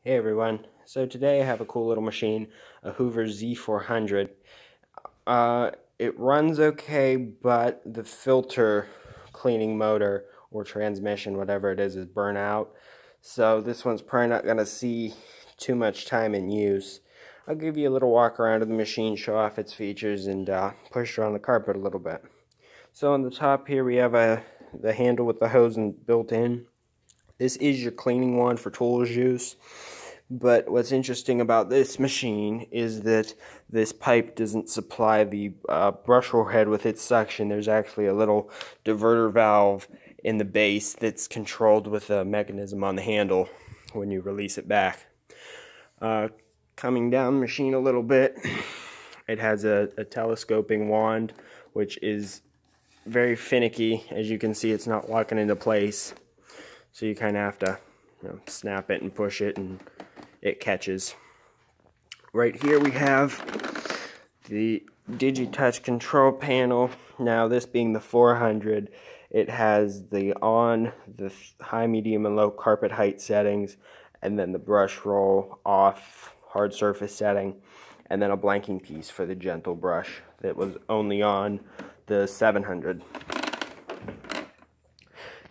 Hey everyone, so today I have a cool little machine, a Hoover Z400. It runs okay, but the filter cleaning motor or transmission, whatever it is burnt out. So this one's probably not going to see too much time in use. I'll give you a little walk around of the machine, show off its features, and push around the carpet a little bit. So on the top here we have the handle with the hose built in. This is your cleaning wand for tools use. But what's interesting about this machine is that this pipe doesn't supply the brush roll head with its suction. There's actually a little diverter valve in the base that's controlled with a mechanism on the handle when you release it back. Coming down the machine a little bit, it has a telescoping wand, which is very finicky. As you can see, it's not locking into place, so you kind of have to snap it and push it, and it catches. Right here we have the DigiTouch control panel. Now this being the 400, it has the high, medium, and low carpet height settings, and then the brush roll off hard surface setting, and then a blanking piece for the gentle brush that was only on the 700.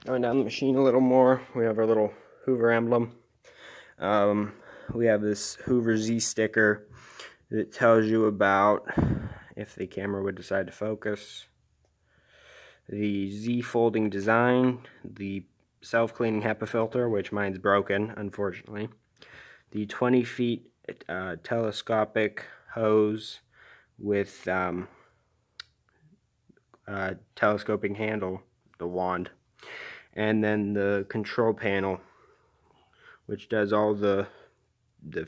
Going down the machine a little more, we have our little Hoover emblem. We have this Hoover Z sticker that tells you about, if the camera would decide to focus, the Z folding design, the self-cleaning HEPA filter, which mine's broken, unfortunately, the 20 feet telescopic hose with telescoping handle, the wand, and then the control panel, which does all the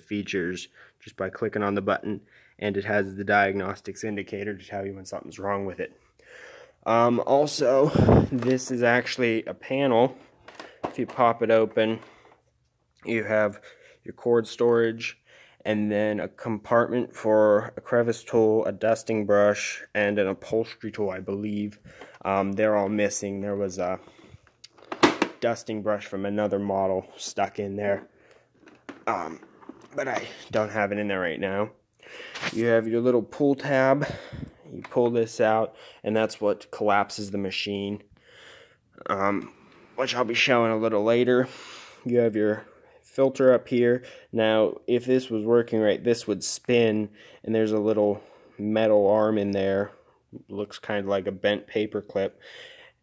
features just by clicking on the button, and it has the diagnostics indicator to tell you when something's wrong with it. Also, this is actually a panel. If you pop it open, you have your cord storage, and then a compartment for a crevice tool, a dusting brush, and an upholstery tool, I believe. They're all missing. There was a dusting brush from another model stuck in there, but I don't have it in there right now. You have your little pull tab. You pull this out, and that's what collapses the machine, which I'll be showing a little later. You have your filter up here. Now, if this was working right, this would spin, and there's a little metal arm in there. Looks kind of like a bent paper clip,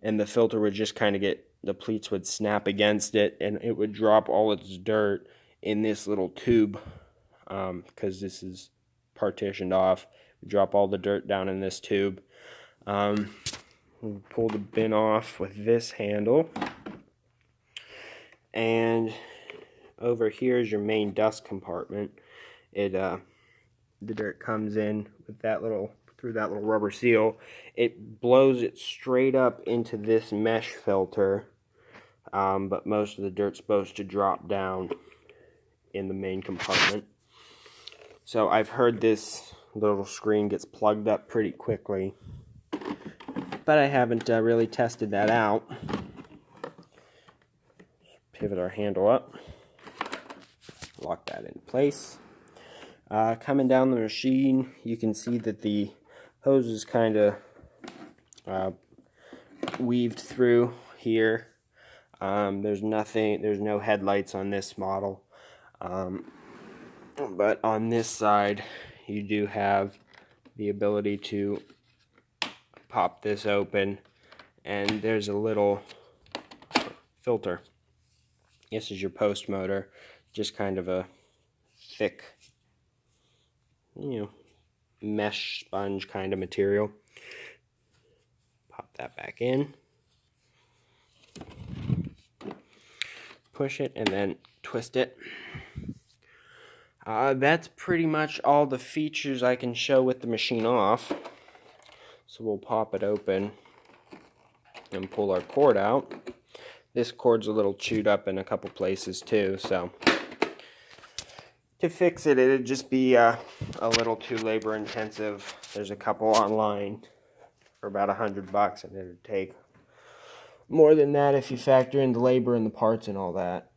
and the filter would just kind of the pleats would snap against it, and it would drop all its dirt in this little tube, because this is partitioned off. We drop all the dirt down in this tube. We'll pull the bin off with this handle, and over here is your main dust compartment. The dirt comes in with through that little rubber seal. It blows it straight up into this mesh filter, but most of the dirt's supposed to drop down in the main compartment. So I've heard this little screen gets plugged up pretty quickly, but I haven't really tested that out. Pivot our handle up, lock that in place. Coming down the machine, you can see that the hose is kind of weaved through here. There's no headlights on this model, but on this side you do have the ability to pop this open, and there's a little filter. This is your post motor, just kind of a thick, mesh sponge kind of material. Pop that back in, push it, and then twist it. That's pretty much all the features I can show with the machine off. So we'll pop it open and pull our cord out. This cord's a little chewed up in a couple places too, so to fix it, it'd just be a little too labor intensive. There's a couple online for about $100, and it'd take more than that if you factor in the labor and the parts and all that.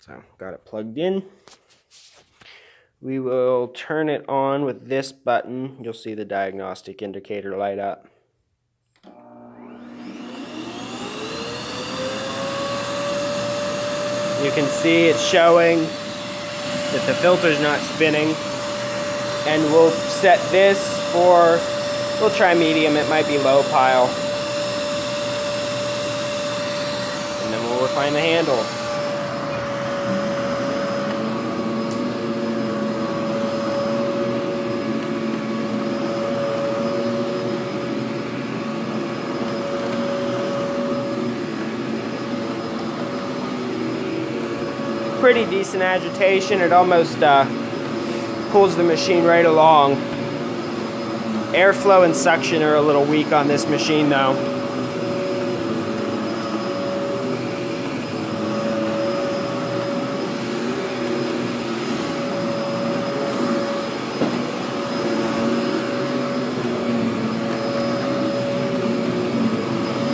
So, got it plugged in. We will turn it on with this button. You'll see the diagnostic indicator light up. You can see it's showing that the filter's not spinning. And we'll set this for, we'll try medium, it might be low pile. And then we'll refine the handle. Pretty decent agitation. It almost pulls the machine right along. Airflow and suction are a little weak on this machine though.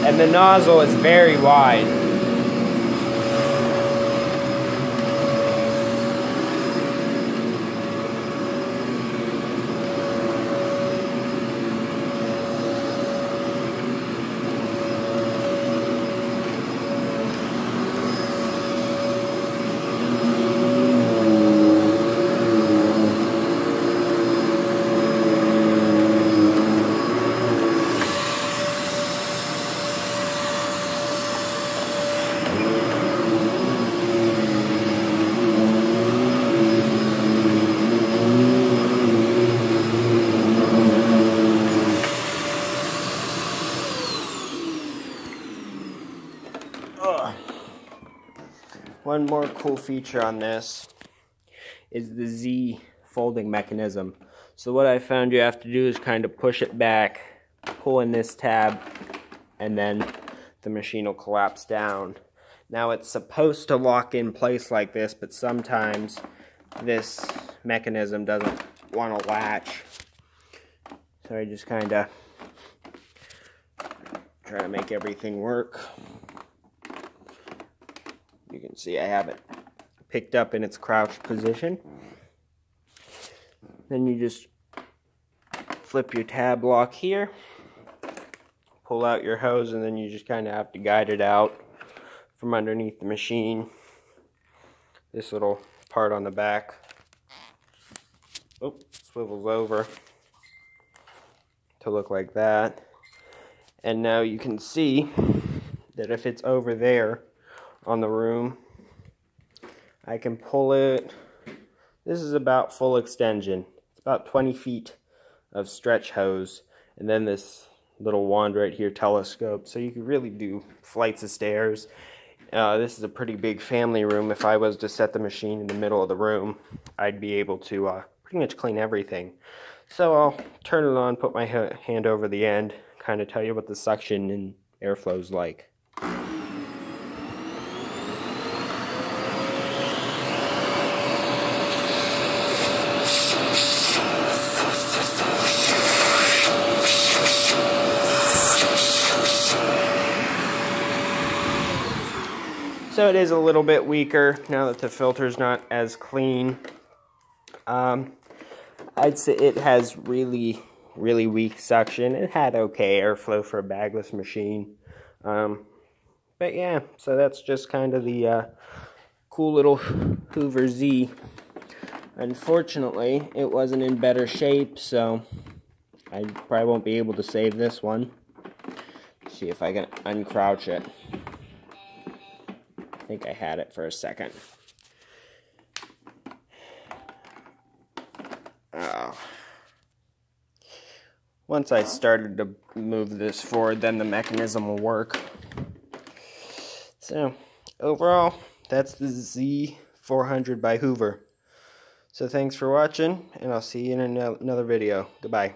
And the nozzle is very wide. One more cool feature on this is the Z folding mechanism. So what I found you have to do is kind of push it back, pull in this tab, and then the machine will collapse down. Now it's supposed to lock in place like this, but sometimes this mechanism doesn't want to latch. So I just kind of try to make everything work. You can see I have it picked up in its crouched position. Then you just flip your tab lock here, pull out your hose, and then you just kind of have to guide it out from underneath the machine. This little part on the back swivels over to look like that. And now you can see that if it's over there on the room, I can pull it. This is about full extension. It's about 20 feet of stretch hose, and then this little wand right here telescope, so you could really do flights of stairs. This is a pretty big family room. If I was to set the machine in the middle of the room, I'd be able to pretty much clean everything. So I'll turn it on, put my hand over the end, kind of tell you what the suction and airflow is like. So it is a little bit weaker now that the filter's not as clean. I'd say it has really weak suction. It had okay airflow for a bagless machine. But yeah, so that's just kind of the cool little Hoover Z. Unfortunately, it wasn't in better shape, so I probably won't be able to save this one. Let's see if I can uncrouch it. I think I had it for a second. Once I started to move this forward, then the mechanism will work. So, overall, that's the Z400 by Hoover. So thanks for watching, and I'll see you in another video. Goodbye.